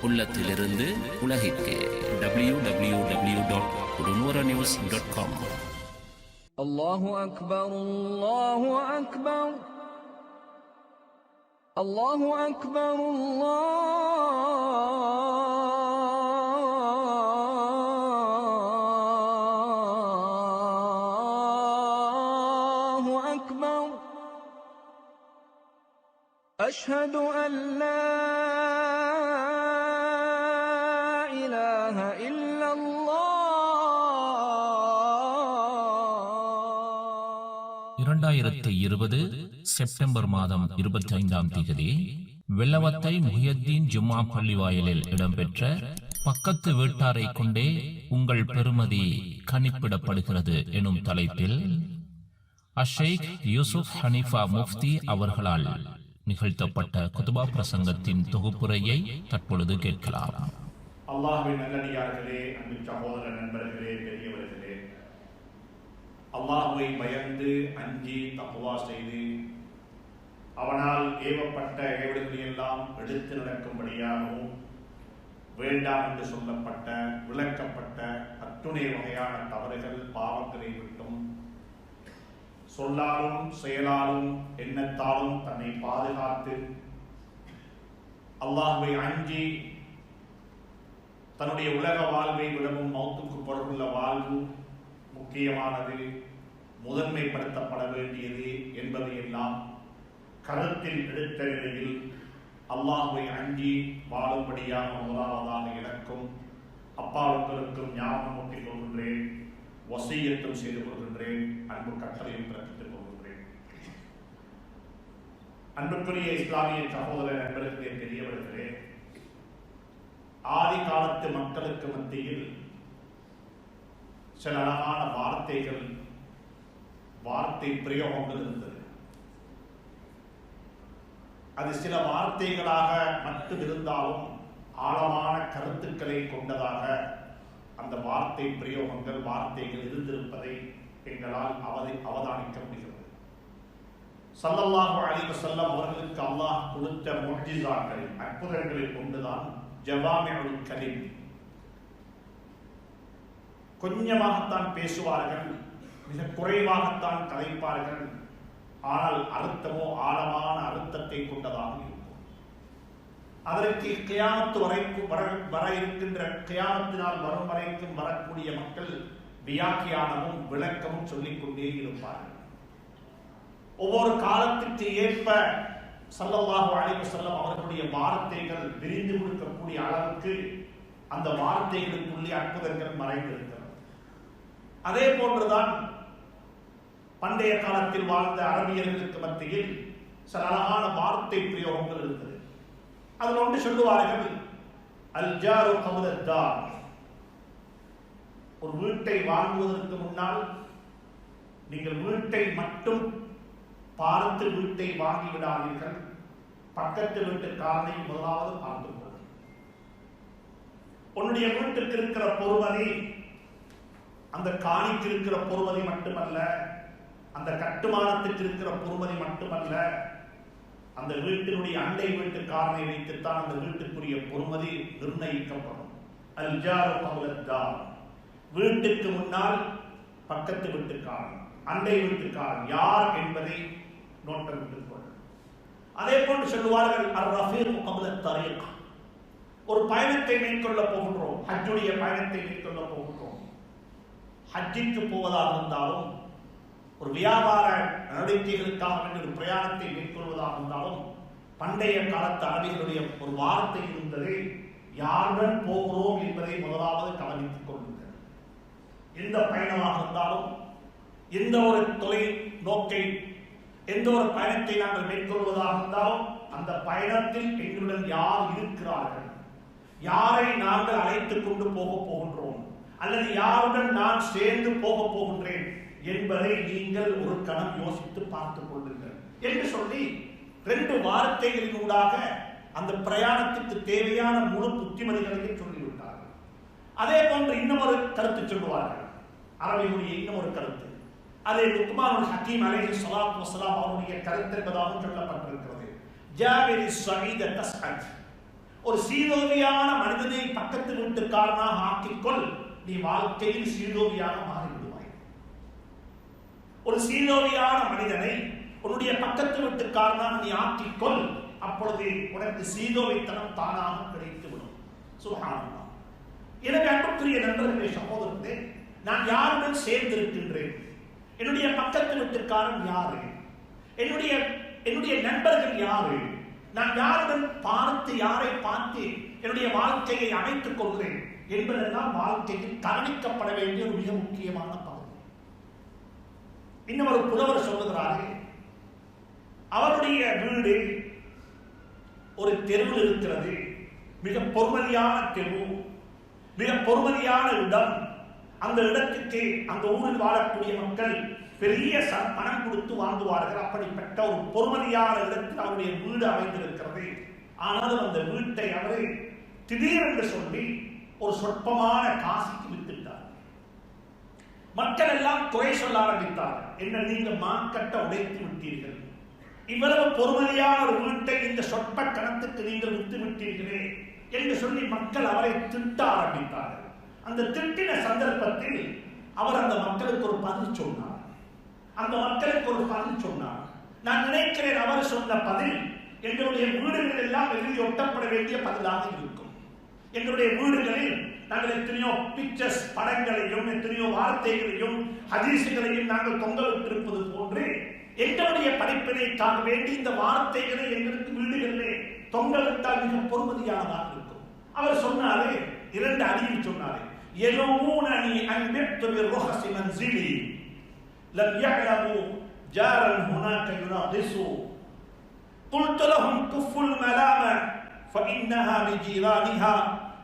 உள்ளத்திலிருந்து உலகிற்கு www.udunwaranews.com. الله أكبر الله أكبر الله أكبر الله أكبر أشهد أن لا إله إلا الله. 2020 September மாதம் 25ஆம் தேதி வெள்ளவத்தை முஹியத்தீன் ஜும்மா பள்ளிவாயலில் இடம்பெற்ற பக்கத்து வீட்டாரை கொண்டே உங்கள் பெருமதி கணிப்பிடப்படுகிறது எனும் தலைப்பில் அஷேக் யூசுப் ஹனீஃபா முஃப்தி அவர்களால் நிகழ்த்தப்பட்ட குதுபா பிரசங்கத்தின் தொகுப்புரையை தற்பொழுது கேட்கலாம். அல்லாஹ்வின் நல்லடியார்களே, அன்பு சகோதர நண்பர்களே, பெரியவர்களே, அல்லாஹ்வை பயந்து அஞ்சி தக்வா செய்து அவனால் ஏவப்பட்ட ஏவல்களை எல்லாம் எடுத்து நடக்கும்படியாகவும் வேண்டாம் என்று சொல்லப்பட்ட விளக்கப்பட்ட அத்துணை வகையான தவறுகள் பாவங்களை விட்டும் சொல்லாலும் செயலாலும் எண்ணத்தாலும் தன்னை பாதுகாத்து அல்லாஹ்வை அஞ்சி தன்னுடைய உலக வாழ்வை விடவும் மௌத்துக்கு பொருளுள்ள வாழ்வு முக்கியமானது, முதன்மைப்படுத்தப்பட வேண்டியது என்பதை எல்லாம் கருத்தில் எடுத்த நிலையில் அல்லாஹ்வை அஞ்சி வாழும்படியாக முதலாவதாக எனக்கும் அப்பாவுக்களுக்கும் ஞாபகம் ஊட்டிக் கொள்கின்றேன், வசியத்தும் செய்து கொள்கின்றேன், அன்பு கட்டளையும் பிறப்பித்துக் கொள்கின்றேன். அன்புக்குரிய இஸ்லாமிய சகோதர நண்பர்களே, பெரியவர்களே, ஆதி காலத்து மக்களுக்கு மத்தியில் சில அழகான வார்த்தை பிரயோகங்கள் இருந்தது. அது சில வார்த்தைகளாக மட்டும் இருந்தாலும் ஆழமான கருத்துக்களை கொண்டதாக அந்த வார்த்தை பிரயோகங்கள் வார்த்தைகள் இருந்திருப்பதை எங்களால் அவதானிக்க முடிகிறது. ஸல்லல்லாஹு அலைஹி வஸல்லம் அவர்களுக்கு அல்லாஹ் கொடுத்த முஅ்ஜிஸாக்கள் அற்புதங்களை கொண்டுதான் ஜவாமிஉல் கலீம், கொஞ்சமாகத்தான் பேசுவார்கள், மிக குறைவாகத்தான் கதைப்பார்கள், ஆனால் அர்த்தமோ ஆழமான அர்த்தத்தை கொண்டதாக இருக்கும். அதற்கு கியாமத்து வரைக்கும் வர இருக்கின்ற கியாமத்தினால் வரும் வரைக்கும் வரக்கூடிய மக்கள் வியாக்கியானமும் விளக்கமும் சொல்லிக் கொண்டே இருப்பார்கள். ஒவ்வொரு காலத்திற்கு ஏற்ப ஸல்லல்லாஹு அலைஹி வஸல்லம் அவர்களுடைய வார்த்தைகள் விரிந்து கொடுக்கக்கூடிய அளவுக்கு அந்த வார்த்தைகளுக்குள்ளே அற்புதங்கள் மறைந்திருக்கிறது. அதே போன்றுதான் பண்டைய காலத்தில் வாழ்ந்த அரபியர்களுக்கு மத்தியில் சில அழகான வார்த்தை பிரயோகங்கள் இருந்தது. அதில் ஒன்று சொல்லுவார்கள், அல் ஜாரு கபுலத் தார். ஒரு வீட்டை வாங்குவதற்கு முன்னால் நீங்கள் வீட்டை மட்டும் பார்த்து வீட்டை வாங்கிவிடாதீர்கள், பக்கத்து வீட்டுக்காரனை முதலாவது பார்த்து கொள்ளுங்கள். உன்னுடைய வீட்டுக்கு இருக்கிற பொறுமதி அந்த காணிக்கு இருக்கிற பொறுமதி மட்டுமல்ல, அந்த கட்டுமானத்துக்கு இருக்கிற பொறுமதி மட்டுமல்ல, அந்த வீட்டினுடைய அண்டை வீட்டுக்காரனை வைத்துத்தான் அந்த வீட்டுக்குரிய பொறுமதி நிர்ணயிக்கப்படும். அல் ஜாரு கபுலத் தார். வீட்டுக்கு முன்னால் பக்கத்து வீட்டுக்காரன், அண்டை வீட்டுக்காரன் யார் என்பதை நோட்டமிட்டுக் கொள். அதே போன்று சொல்லுவார்கள், அர் ரஃபீக் கபுலத் தரீக். ஒரு பயணத்தை மேற்கொள்ள போகின்றோம், ஹஜ்ஜுடைய பயணத்தை மேற்கொள்ள போகின்றோம். ஹஜ்ஜிற்கு போவதாக இருந்தாலும், ஒரு வியாபார நடவடிக்கைகளுக்காக வேண்டிய ஒரு பிரயாணத்தை மேற்கொள்வதாக இருந்தாலும், பண்டைய காலத்து அரபிகளுடைய ஒரு வார்த்தை இருந்தது, யாருடன் போகிறோம் என்பதை முதலாவது கவனித்துக் கொள்ளுங்கள். எந்த பயணமாக இருந்தாலும், எந்த ஒரு தொலை நோக்கை, எந்த ஒரு பயணத்தை நாங்கள் மேற்கொள்வதாக இருந்தாலும், அந்த பயணத்தில் எங்களுடன் யார் இருக்கிறார்கள், யாரை நாங்கள் அழைத்துக் கொண்டு போக போகின்றோம், அல்லது யாருடன் நான் சேர்ந்து போக போகின்றேன் என்பதை நீங்கள் ஒரு கணம் யோசித்து பார்த்துக் கொள்ளுங்கள் என்று சொல்லி 2 வார்த்தைகளினூடாக அந்த பிரயாணத்துக்கு தேவையான முழு புத்திமதிகளையும் சொல்லிவிட்டார்கள். அதே போன்று இன்னும் ஒரு கருத்து சொல்லுவார்கள், அரபியுடைய இன்னும் ஒரு கருத்து. அதை லுக்மானுல் ஹக்கீம் அலைஹிஸ்ஸலாத்து வஸ்ஸலாம் அவருடைய கருத்து என்பதாகவும் சொல்லப்பட்டிருக்கிறது. ஜாபிரி ஸஈத தஸ்அத். ஒரு சீதோவியான மனிதனை பக்கத்து வீட்டுக்காரனாக ஆக்கிக்கொள், நீ வாழ்க்கையில் சீதோவியாக மாறிவிடுவாய். ஒரு சீதோவியான மனிதனை உன்னுடைய பக்கத்து வீட்டுக்காரனாக நீ ஆக்கிக்கொள், அப்பொழுது உனக்கு சீதோவித்தனம் தானாக கிடைத்துவிடும். சுப்ஹானல்லாஹ். எனவே அன்புக்குரிய நண்பர்களே, சகோதரர்களே, நான் யாருடன் சேர்ந்திருக்கின்றேன்? என்னுடைய பக்கத்து வீட்டுக்காரன் யாரு? என்னுடைய நண்பர்கள் யாரு? நான் யாருடன் பார்த்து, யாரை பார்த்து என்னுடைய வாழ்க்கையை அமைத்துக் கொள்கிறேன் என்பதெல்லாம் வாழ்க்கையில் கவனிக்கப்பட வேண்டிய ஒரு மிக முக்கியமான பகுதி. இன்னும் ஒரு புலவர் சொல்லுகிறார்கள், அவருடைய வீடு ஒரு தெருவில் இருக்கிறது, மிக பொறுமதியான தெரு, மிக பொறுமதியான இடம். அந்த இடத்துக்கு அந்த ஊரில் வாழக்கூடிய மக்கள் பெரிய பணம் கொடுத்து வாங்குவார்கள். அப்படிப்பட்ட ஒரு பொறுமதியான இடத்தில் அவருடைய வீடு அமைந்திருக்கிறது. ஆனாலும் அந்த வீட்டை அவரை திடீரென்று சொல்லி ஒரு சொற்பமான காசுக்கு வித்துட்டார். மக்கள் எல்லாம் குறை சொல்ல ஆரம்பித்தார்கள். என்ன, நீங்க மார்க்கெட்டை உடைத்து விட்டீர்கள், இவ்வளவு பொறுமதியான ஒரு வீட்டை இந்த சொற்ப கணத்துக்கு நீங்கள் வித்து விட்டீர்களே என்று சொல்லி மக்கள் அவரை திட்ட ஆரம்பித்தார்கள். அந்த திட்டின சந்தர்ப்பத்தில் அவர் அந்த மக்களுக்கு ஒரு பதில் சொன்னார். நான் நினைக்கிறேன் அவர் சொன்ன பதில் எங்களுடைய வீடுகளில் எல்லாம் எழுதி ஒட்டப்பட வேண்டிய பதிலாக இருக்கும். எங்களுடைய வீடுகளில் நாங்கள் எத்தனையோ பிக்சர்ஸ், படங்களையும் எத்தனையோ வார்த்தைகளையும் ஹதீசுகளையும் நாங்கள் தொங்கவிட்டிருப்பது போன்று எங்களுடைய படிப்பினைக்காக வேண்டி இந்த வார்த்தைகளை எங்களுக்கு வீடுகளிலே தொங்கவிட்டால் மிக பொறுமதியானதாக இருக்கும். அவர் சொன்னாரே, 2 அடியில் சொன்னாரே, يلومونني أن بعت بالرخص منزلي لم يعلموا جارا هناك يناقصوا قلت لهم كفوا الملامة فإنها بجيرانها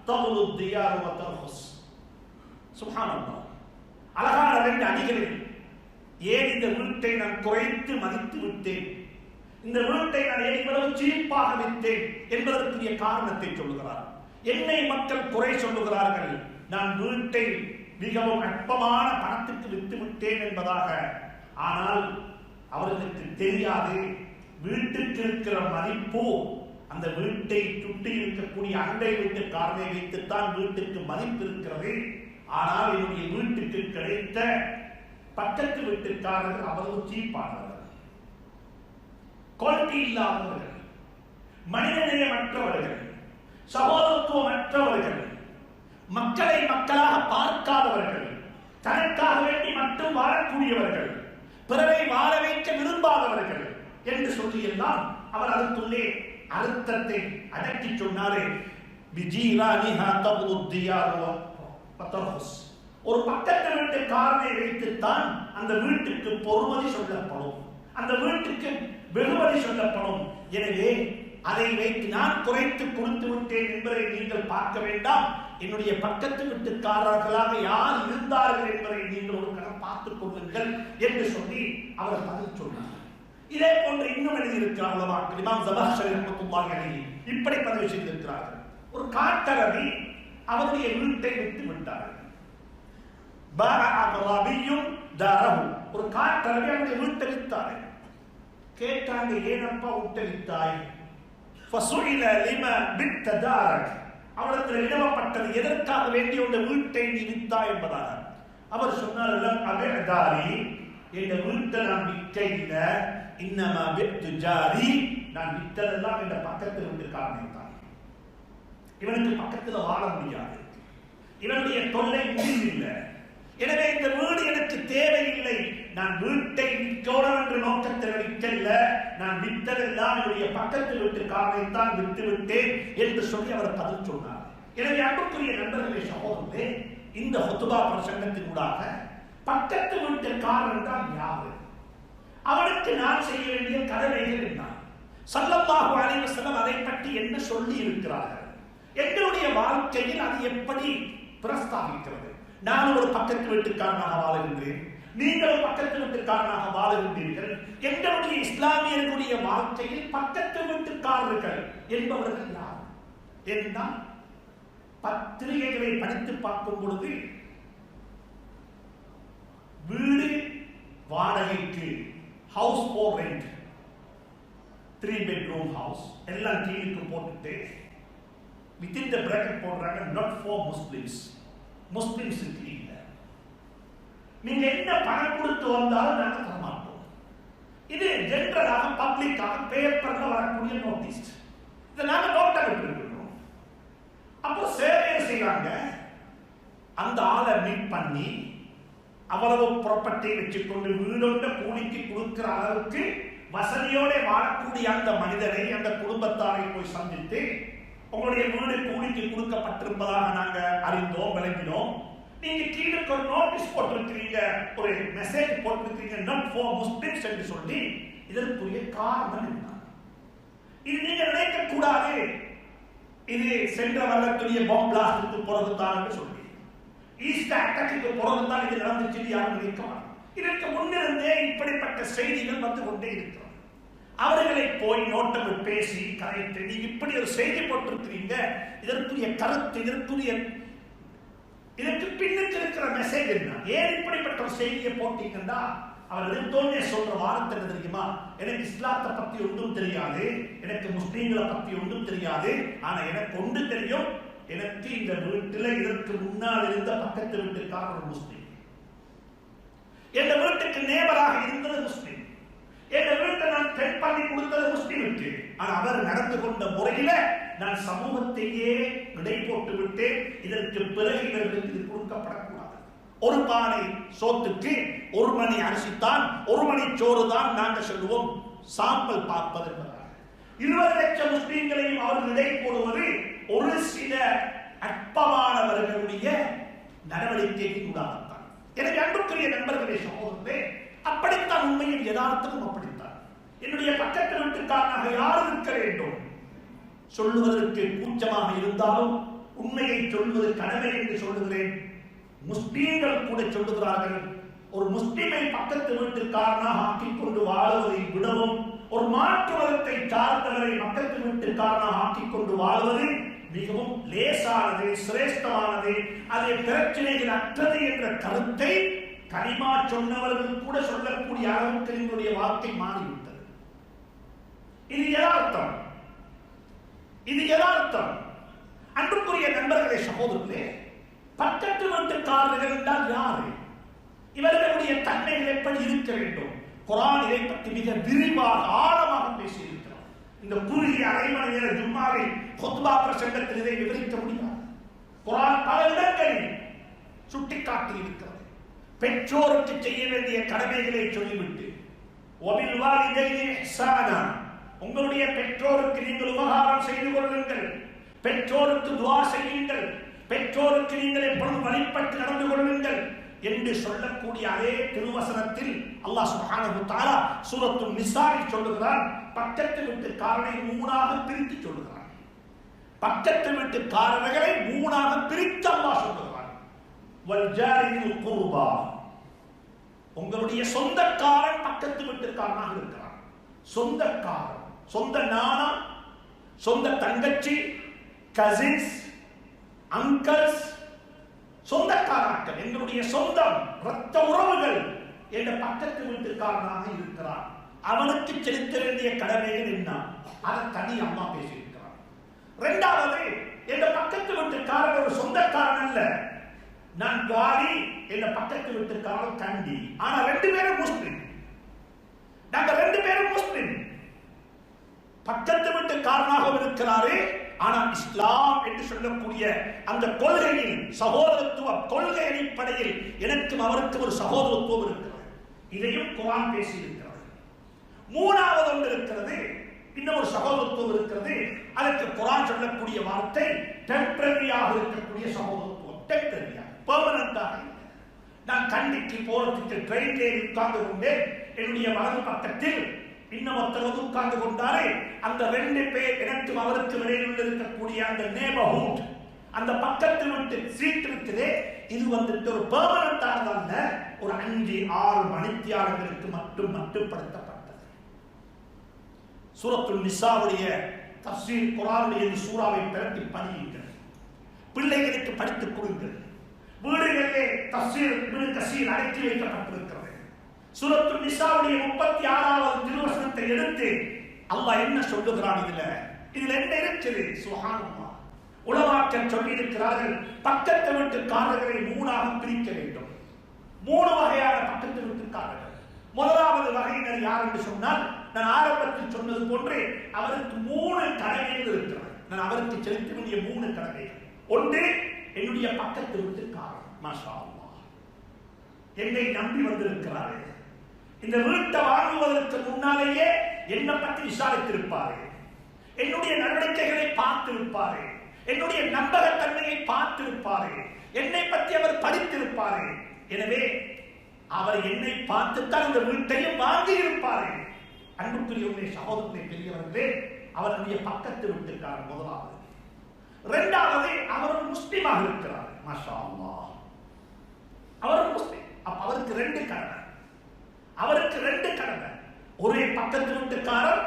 تغلو الديار وترخص. سبحان الله. அழகான 2 அடிகளில் ஏன் இந்த வீட்டை நான் குறைத்து மதித்து விட்டேன், இந்த வீட்டை நான் எவ்வளவு சீப்பாக விட்டேன் என்பதற்குரிய காரணத்தை சொல்லுகிறார். என்னை மக்கள் குறை சொல்லுகிறார்கள், நான் வீட்டை மிகவும் அற்பமான பணத்துக்கு விட்டு விட்டேன் என்பதாக. ஆனால் அவர்களுக்கு தெரியாது, வீட்டுக்கு இருக்கிற மதிப்பு அந்த வீட்டை சுற்றி இருக்கக்கூடிய அண்டை வீட்டுக்காரனை வைத்துத்தான் வீட்டுக்கு மதிப்பு இருக்கிறது. ஆனால் என்னுடைய வீட்டுக்கு கிடைத்த பக்கத்து வீட்டுக்காரர்கள் அவ்வளவு சீப்பானவர்கள், குவாலிட்டி இல்லாதவர்கள், மனிதநேயமற்றவர்கள், சகோதரத்துவமற்றவர்கள், மக்களை மக்களாக பார்க்காதவர்கள், தனக்காக வேண்டி மட்டும் வாழக்கூடியவர்கள், பிறரை வாழ வைக்க விரும்பாதவர்கள் என்று சொல்லியெல்லாம் அவர் அதற்குள்ளே அர்த்தத்தை அடக்கி சொன்னாரே. ஒரு பக்கத்து வீட்டுக்காரனை வைத்துத்தான் அந்த வீட்டுக்கு பொறுமதி சொல்லப்படும், அந்த வீட்டுக்கு வெகுமதி சொல்லப்படும். எனவே அதை வைத்து நான் குறைத்து கொடுத்து விட்டேன் என்பதை நீங்கள் பார்க்க வேண்டாம். என்னுடைய பக்கத்து வீட்டுக்காரர்களாக யார் இருந்தார்கள் என்பதை நீங்கள் ஒரு கணம் பார்த்துக் கொள்ளுங்கள் என்று சொல்லி அவர் பதில் சொன்னார். இதே போன்று இன்னும் எழுதியிருக்கிறார்கள் இமாம் ஜமாஹ்ஷரி ரஹ்மத்துல்லாஹி அலைஹி, இப்படி பதிவு செய்திருக்கிறார்கள். ஒரு காட்டரபி அவருடைய வீட்டை விட்டு விட்டார்கள். ஒரு காட்டரபி அவருடைய வீட்டை வித்தார்கள். கேட்டாங்க, ஏனப்பா வீட்டை வித்தாய்? அவரிடத்தில் எழுதப்பட்டது, எதற்காக வேண்டிய உள்ள வீட்டை நீ வித்தாய் என்பதாக. அவர் சொன்னார், என்ற வீட்டை நான் விற்க இல்லை, இன்னமா பித்து ஜாரி, நான் வித்ததெல்லாம் என்ற பக்கத்தில் வீட்டுக்காரனை தான். இவனுக்கு பக்கத்தில் வாழ முடியாது, இவனுடைய தொல்லை முடிவில்லை. எனவே இந்த வீடு எனக்கு தேவையில்லை, நான் வீட்டை விற்கணும் என்ற நோக்கத்தில் விற்கல, நான் வித்ததெல்லாம் என்னுடைய பக்கத்து வீட்டுக்காரனை தான் விட்டு விட்டேன் என்று சொல்லி அவர் பதில் சொன்னார். எனவே அன்புக்குரிய நண்பர்களே, சகோதரர்களே, இந்த ஹுத்பா பிரசங்கத்தினூடாக பக்கத்து வீட்டுக்காரன் தான் யாரு, அவனுக்கு நான் செய்ய வேண்டிய கடமைகள் என்ன, ஸல்லல்லாஹு அலைஹி வஸல்லம் அதை பற்றி என்ன சொல்லி இருக்கிறார்கள், எங்களுடைய வாழ்க்கையில் அது எப்படி பிரஸ்தாபிக்கிறது. நான் ஒரு பக்கத்து வீட்டுக்காரனாக வாழுகின்றேன், நீங்கள் பக்கத்து வீட்டுக்காரனாக வாழுகின்றீர்கள். எங்களுடைய இஸ்லாமியர்களுடைய வாழ்க்கையில் பக்கத்து வீட்டுக்காரர்கள் என்பவர்கள் யார் என்றால், பத்திரிகைகளை படித்து பார்க்கும் பொழுது வீடு வாடகைக்கு, house for rent, 3 bedroom house எல்லாம் கீழுக்கு போட்டுட்டு வித்தின் த பிராக்கெட் போடுறாங்க not for முஸ்லிம்ஸ். முஸ்லிம்ஸுக்கு இல்ல. நீங்க என்ன பணம் கொடுத்து வந்தாலும் நாங்க தர மாட்டோம். இது ஜெனரலாக பப்ளிக்காக பேப்பர்ல வரக்கூடிய நோட்டீஸ். இதை நாங்க நோட்டா விட்டுருக்கோம். அப்போ சேவை செய்வாங்க. அந்த ஆளை மீட் பண்ணி அவ்வளவு ப்ராப்பர்ட்டி வச்சுக்கொண்டு வீடொண்ட கூலிக்கு கொடுக்கிற அளவுக்கு வசதியோட வாழக்கூடிய அந்த மனிதரை அந்த குடும்பத்தாரை போய் சந்தித்து உங்களுடைய வீடு கூலிக்கு கொடுக்கப்பட்டிருப்பதாக நாங்க அறிந்தோம், விளங்கினோம். நீங்க கீழே ஒரு நோட்டீஸ் போட்டிருக்கிறீங்க, ஒரு மெசேஜ் போட்டிருக்கிறீங்க நாட் ஃபார் முஸ்லிம்ஸ் என்று சொல்லி இதற்குரிய காரணம் என்ன? இது நீங்க நினைக்க கூடாது இது சென்ற வருடத்துடைய பாம் பிளாஸ்டுக்கு பிறகுதான் என்று சொல்லி ஈஸ்டர் அட்டாக்கு பிறகுதான் இது நடந்துச்சு யாரும் நினைக்கலாம். இதற்கு முன்னிருந்தே இப்படிப்பட்ட செய்திகள் வந்து கொண்டே இருக்கிறோம். அவர்களை போய் நோட்டம் பேசி கரைத்து நீங்க இப்படி ஒரு செய்தி போட்டிருக்கிறீங்க, இதற்குரிய கருத்து, இதற்கு பின்னுக்கு இருக்கிற மெசேஜ் என்ன, ஏன் இப்படிப்பட்ட ஒரு செய்தியை போட்டீங்கன்னா அவர் எடுத்தோன்னே சொல்ற வார்த்தை என்ன தெரியுமா? எனக்கு இஸ்லாத்தை பத்தி ஒன்றும் தெரியாது, எனக்கு முஸ்லீம்களை பத்தி ஒன்றும் தெரியாது, ஆனா எனக்கு ஒன்று தெரியும், எனக்கு இந்த வீட்டில் இதற்கு முன்னால் இருந்த பக்கத்து வீட்டுக்கான ஒரு முஸ்லீம், என் வீட்டுக்கு நேபராக இருந்தது முஸ்லீம், என் வீட்டை நான் பெண் பண்ணி கொடுத்தது முஸ்லீமுக்கு, ஆனா அவர் நடந்து கொண்ட முறையில நான் சமூகத்தையே விடை போட்டு விட்டு இதற்கு பிறகு இவர்களுக்கு இது கொடுக்கப்படக்கூடாது. ஒரு பானை சோத்துக்கு ஒரு மணி அரிசித்தான், ஒரு மணி சோறு தான் நாங்கள் சொல்லுவோம் சாம்பல் பார்ப்பது என்பதாக. 20 லட்சம் முஸ்லீம்களையும் அவர்கள் விடை போடுவது ஒரு சில அற்பமானவர்களுடைய நடவடிக்கைக்கு கூடாகத்தான். எனக்கு அன்புக்குரிய நண்பர்களே, சகோதரர்களே, அப்படித்தான் உண்மையில் யதார்த்தமும் அப்படித்தான். என்னுடைய பக்கத்து வீட்டுக்காரனாக யார் இருக்க வேண்டும் சொல்லுவதற்கு கூச்சமாக இருந்தாலும் உண்மையை சொல்வது கடமை என்று சொல்லுகிறேன். முஸ்லீம்கள் கூட சொல்லுகிறார்கள், ஒரு முஸ்லீமை பக்கத்து வீட்டுக்காரனாக ஆக்கிக் கொண்டு வாழ்வதை விடவும் ஒரு மாற்று மதத்தை சார்ந்தவரை பக்கத்து வீட்டுக்காரனாக ஆக்கிக் கொண்டு வாழ்வது மிகவும் லேசானது, சிரேஷ்டமானது, அதே பிரச்சனைகள் அற்றது என்ற கருத்தை கலிமா சொன்னவர்கள் கூட சொல்லக்கூடிய அளவுக்கு எங்களுடைய வாழ்க்கை மாறிவிட்டது. இது யதார்த்தம், இது யதார்த்தம். அன்புக்குரிய நண்பர்களே, சகோதரர்களே, பக்கத்து வீட்டுக்காரர்கள் என்றால் யாரு? இவர்களுடைய தன்மைகள் எப்படி இருக்க வேண்டும்? குர்ஆன் இதை பற்றி மிக விரிவாக ஆழமாக பேசியிருக்கிறார். இந்த குறுகிய அரை மணி நேர ஜும்மாவில் குத்பா பிரசங்கத்தில் இதை விவரிக்க முடியாது. குர்ஆன் பல இடங்களில் சுட்டிக்காட்டி இருக்கிறது. பெற்றோருக்கு செய்ய வேண்டிய கடமைகளை சொல்லிவிட்டு வபில் வாலிதைனி இஹ்சானா, உங்களுடைய பெற்றோருக்கு நீங்கள் உபகாரம் செய்து கொள்ளுங்கள், பெற்றோருக்கு துஆ செய்யுங்கள், பெற்றோருக்கு நீங்கள் எப்பொழுதும் வழிபட்டு நடந்து கொள்ளுங்கள் என்று சொல்லக்கூடிய அதே திருவசனத்தில் அல்லாஹ் சுப்ஹானஹு வ தஆலா சூரத்துன் நிசாவில் சொல்லுகிறார், பக்கத்து வீட்டுக்காரனை 3ஆக பிரித்து சொல்லுகிறார். பக்கத்து வீட்டுக்காரர்களை 3ஆக பிரித்து அல்லாஹ் சொல்லுகிறார். வல் ஜாரில் குர்பா, உங்களுடைய சொந்தக்காரன் பக்கத்து வீட்டுக்காரனாக இருக்கிறான். சொந்தக்காரன், சொந்த நானா, சொந்த தங்கச்சி, கசின்ஸ், அங்கிள்ஸ், சொந்தக்காரர்கள், எங்களுடைய சொந்தம், இரத்த உறவுகள் என்ற பக்கத்து வீட்டுக்காரனாக இருக்கிறான். அவனுக்கு செலுத்த வேண்டிய கடமைகள் என்ன, அதை தனி அம்மா பேசியிருக்கிறார். இரண்டாவது, என்ற பக்கத்து வீட்டுக்காரன் ஒரு சொந்தக்காரன் அல்ல, நான் காரி, என்ற பக்கத்து வீட்டுக்காரன் கண்டி, ஆனா 2 பேரும் முஸ்லிம், நாங்க 2 பேரும் முஸ்லிம். பக்கத்து வீட்டுக்காரனாக இருக்கிறாரு, ஆனால் இஸ்லாம் என்று சொல்லக்கூடிய அந்த கொள்கையில், சகோதரத்துவ கொள்கை அடிப்படையில் எனக்கும் அவருக்கும் ஒரு சகோதரத்துவம் இருக்கிறது. இதையும் குர்ஆன் பேசி இருக்கிறது. 3வது ஒன்று இருக்கிறது, இன்னும் ஒரு சகோதரத்துவம் இருக்கிறது. அதற்கு குர்ஆன் சொல்லக்கூடிய வார்த்தை டெம்பரரியாக இருக்கக்கூடிய சகோதரத்துவம். டெம்பரரியா, பெர்மனன்டாக இல்லை. நான் கண்டிக்கு போறதுக்கு ட்ரெயின்ல உட்கார்ந்து கொண்டு என்னுடைய வலது பக்கத்தில் இன்னும் ஒருத்தர் உட்கார்ந்து கொண்டாரே, அந்த 2 பேர் எனக்கும் அவருக்கு இடையில் இருக்கக்கூடிய அந்த நேபர்ஹுட், அந்த பக்கத்து வீட்டு சீட் இருக்குது, இது வந்துட்டு ஒரு பெர்மனன்டானதல்ல, ஒரு 5-6 மணித்தியாலங்களுக்கு மட்டுப்படுத்தப்பட்டது. சூரத்துல் நிசாவுடைய தஃசீர் குர்ஆனுடைய இந்த சூறாவை பிரட்டி படியுங்கள், பிள்ளைகளுக்கு படித்துக் கொடுங்கள். வீடுகளிலே தஃசீர் இப்னு கஸீர் அடக்கி வைக்கப்பட்டிருக்கிறது. சூரத்துல் நிசாவுடைய 36வது திருவசனத்தை எடுத்து அல்லாஹ் என்ன சொல்லுகிறான், இதுல என்ன இருக்குது? சுப்ஹானல்லாஹ், உலமாக்கள் சொல்லியிருக்கிறார்கள், பக்கத்து வீட்டுக்காரர்களை 3ஆக பிரிக்க வேண்டும். 3 வகையான பக்கத்து வீட்டுக்காரர்கள். முதலாவது வகையினர் யார் என்று சொன்னால், நான் ஆரம்பத்தில் சொன்னது போன்றே அவருக்கு 3 கடமைகள் இருக்கிறது. நான் அவருக்கு செலுத்த வேண்டிய 3 கடமைகள். ஒன்று, என்னுடைய பக்கத்து வீட்டுக்காரர், மாஷா அல்லாஹ், என்னை நம்பி வந்திருக்கிறாரு. இந்த வீட்டை வாங்குவதற்கு முன்னாலேயே என்னை பற்றி விசாரித்திருப்பாரு, என்னுடைய நடவடிக்கைகளை பார்த்திருப்பாரு, என்னுடைய நம்பகத்தன்மையை பார்த்திருப்பாரு, என்னை பற்றி அவர் படித்திருப்பாரு. எனவே அவர் என்னை பார்த்துத்தான் இந்த வீட்டையும் வாங்கி இருப்பாரு. அன்புக்குரிய சகோதரத்தை பெரியவர்களே, அவருடைய பக்கத்து வீட்டுக்காரர் முதலாவது. இரண்டாவது, அவர் முஸ்லிமாக இருக்கிறார், மாஷா அல்லாஹ், அவர் முஸ்லிம். அவருக்கு 2 கடமை. அவருக்கு 2 கடமை. ஒரே பக்கத்து வீட்டுக்காரர்,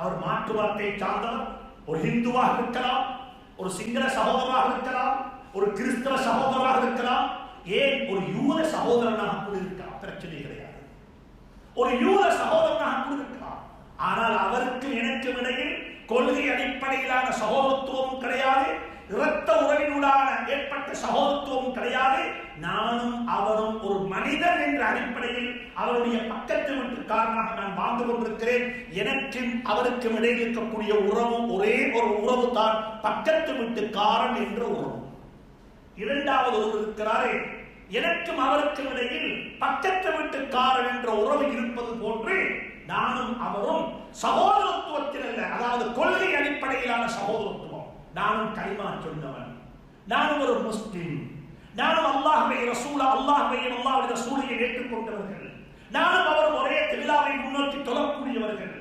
அவர் மாற்று வார்த்தையை சார்ந்தவர், ஒரு ஹிந்துவாக இருக்கலாம், ஒரு சிங்கள சகோதரராக இருக்கலாம், ஒரு கிறிஸ்தவ சகோதரராக இருக்கலாம், ஏன் ஒரு யூத சகோதரனாக கூட இருக்கலாம், பிரச்சனை கிடையாது. ஒரு யூத சகோதரனாக கூட இருக்கலாம். ஆனால் அவருக்கு எனக்கு இடையில் கொள்கை அடிப்படையிலான சகோதரத்துவமும் கிடையாது, இரத்த உறவினூடான ஏற்பட்ட சகோதரத்துவமும் கிடையாது. நானும் அவரும் ஒரு மனிதன் என்ற அடிப்படையில் அவருடைய பக்கத்து வீட்டுக்காரனாக நான் வாழ்ந்து கொண்டிருக்கிறேன். எனக்கும் அவருக்கும் இடையில் இருக்கக்கூடிய உறவு ஒரே ஒரு உறவு தான், பக்கத்து வீட்டுக்காரன் என்ற உறவு. இரண்டாவது ஒருவர் இருக்கிறாரே, எனக்கும் அவருக்கும் இடையில் பக்கத்து வீட்டுக்காரன் என்ற உறவு இருப்பது போன்று நானும் அவரும் சகோதரத்துவத்தில் அல்ல, அதாவது கொள்கை அடிப்படையிலான சகோதரத்துவம். நானும் கலிமா சொன்னவன், நானும் ஒரு முஸ்லிம், நானும் அல்லாஹ்வை ரசூலா, அல்லாஹ்வையும் அல்லாஹ்வுடைய ரசூலையும் ஏற்றுக்கொண்டவர்கள், நானும் அவர் ஒரே கிபிலாவை முன்னோக்கி தொழக்கூடியவர்கள்.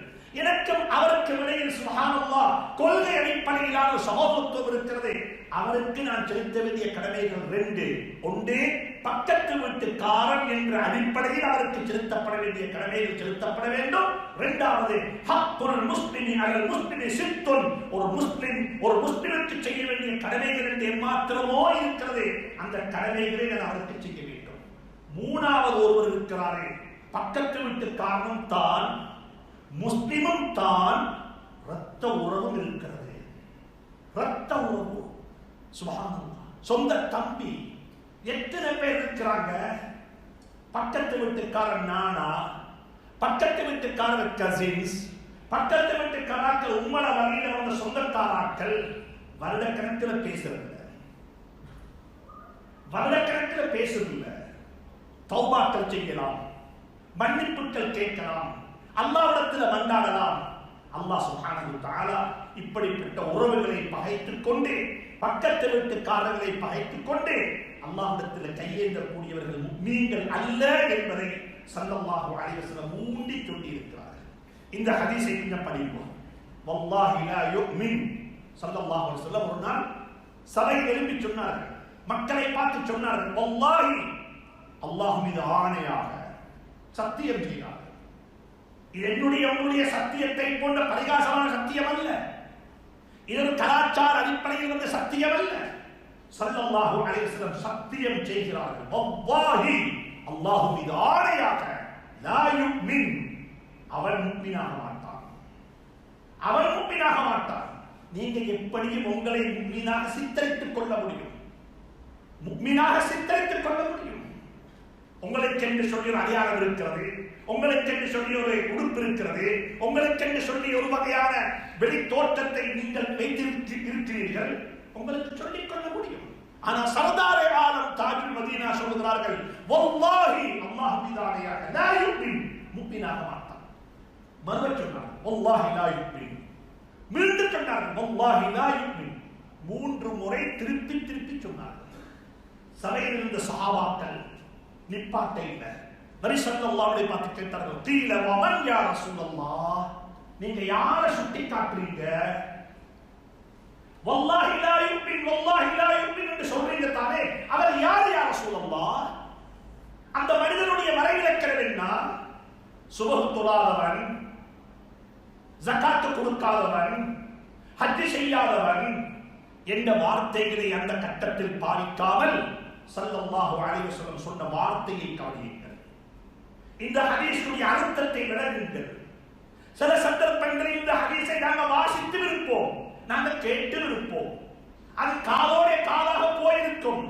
எனக்கும் அவருக்கு இடையில் சுப்ஹானல்லாஹ் கொள்கை அடிப்படையிலான சகோதரத்துவம் இருக்கிறது. அவருக்கு நான் செலுத்த வேண்டிய கடமைகள் 2. ஒன்று, பக்கத்து வீட்டுக்காரன் என்ற அடிப்படையில் அவருக்கு செலுத்தப்பட வேண்டிய கடமைகள் செலுத்தப்பட வேண்டும். இரண்டாவது, ஹக்குல் முஸ்லிமி அலல் முஸ்லிமி சித்துன், ஒரு முஸ்லிமுக்கு செய்ய வேண்டிய கடமைகள் என்று மாத்திரமோ இருக்கிறது, அந்த கடமைகளை நான் அவருக்கு செய்ய வேண்டும். மூணாவது ஒருவர் இருக்கிறாரே, பக்கத்து வீட்டுக்காரனும் தான் முஸ்லிமும் தான், இரத்த உறவும் இருக்கிறது. இரத்த உறவு, சுப்ஹானல்லாஹ், சொந்த தம்பி. எத்தனை பேர் இருக்கிறாங்க? பக்கத்து வீட்டுக்காரன் நானா, பக்கத்து வீட்டுக்காரர் கசின்ஸ், பக்கத்து வீட்டுக்காராக்கள் உம்மள வகையில வந்த சொந்தக்காராக்கள். வருடக்கணக்கில் பேசுறதில்லை. தௌபாக்கள் செய்யலாம், மன்னிப்புகள் கேட்கலாம், அல்லாஹ்விடத்தில் மன்றாடலாம். அல்லாஹ் சுப்ஹானஹு வ தஆலா இப்படிப்பட்ட உறவுகளை பகைத்துக் கொண்டு, பக்கத்து வீட்டுக்காரர்களை பகைத்துக் கொண்டு அல்லாஹ்விடத்தில் கையேந்தக்கூடியவர்கள் முஃமினீன்கள் அல்ல என்பதை ஸல்லல்லாஹு அலைஹி வஸல்லம் மூண்டி சொல்லி இருக்கிறார்கள். இந்த ஹதீஸை கொஞ்சம் படிப்போம். வல்லாஹி லா யுமின், ஸல்லல்லாஹு அலைஹி வஸல்லம் ஒரு நாள் சபையில் எழுப்பி சொன்னார்கள், மக்களை பார்த்து சொன்னார்கள், வல்லாஹி, அல்லாஹ் மீது ஆணையாக சத்தியம் செய்தார்கள். இது உங்களுடைய சத்தியத்தை போன்ற பரிகாசமான சத்தியம் அல்ல, இது ஒரு கலாச்சார அடிப்படையில் வந்த சத்தியம் அல்ல. ஸல்லல்லாஹு அலைஹி வஸல்லம் சத்தியம் செய்கிறார்கள், வல்லாஹி, அல்லாஹ் மீது ஆணையாக, லா யுமின், அவன் முஃமினாக மாட்டான், அவன் முஃமினாக மாட்டான். நீங்க எப்படியும் உங்களை முஃமினாக சித்தரித்துக் கொள்ள முடியும், முஃமினாக சித்தரித்துக் கொள்ள முடியும். உங்களுக்கு என்று சொல்லி ஒரு அடையாளம் இருக்கிறது, உங்களுக்கு என்று சொல்லி ஒரு உடுப்பு இருக்கிறது, உங்களுக்கு என்று சொல்லி ஒரு வகையான வெளி தோற்றத்தை நீங்கள் வைத்திருக்கிறீர்கள், உங்களுக்கு சொல்லிக் கொள்ள முடியும். ஆனால் சர்தாரே ஆலம் தாஜுல் மதீனா சொல்கிறார்கள், வல்லாஹி, அல்லாஹ் மீதானையாக, லா யுமின், முஃமினாக மாட்டான். மறுப சொன்னார்கள், வல்லாஹி லா யுமின். மீண்டும் சொன்னார்கள், வல்லாஹி லா யுமின். 3 முறை திருப்பி திருப்பி சொன்னார்கள். சபையில் இருந்த சஹாபாக்கள் நிப்பாட்ட இல்லை. நபி ஸல்லல்லாஹு அலைஹி பார்த்து கேட்டார்கள், கீல வமன் யா ரசூலல்லாஹ், நீங்க யாரை சுட்டி காட்டுறீங்க? வல்லாஹி லா யுமின், வல்லாஹி லா யுமின் என்று சொல்றீங்க தானே, அவர் யார் யா ரசூலல்லாஹ்? அந்த மனிதனுடைய மறைவிலக்கணம் என்ன? சுபஹ் தொழாதவன், ஜகாத் கொடுக்காதவன், ஹஜ் செய்யாதவன் என்ற வார்த்தைகளை அந்த கட்டத்தில் பாவிக்காமல் ஸல்லல்லாஹு அலைஹி வஸல்லம் சொன்ன வார்த்தையை கவனியுங்கள். இந்த ஹதீஸுடைய அர்த்தத்தை விளங்குங்கள். சில சந்தர்ப்பங்களில் இந்த ஹதீஸை நாங்கள் வாசித்து இருப்போம், நாங்கள் கேட்டு இருப்போம், அது காலோட காலாக போயிருக்கும்.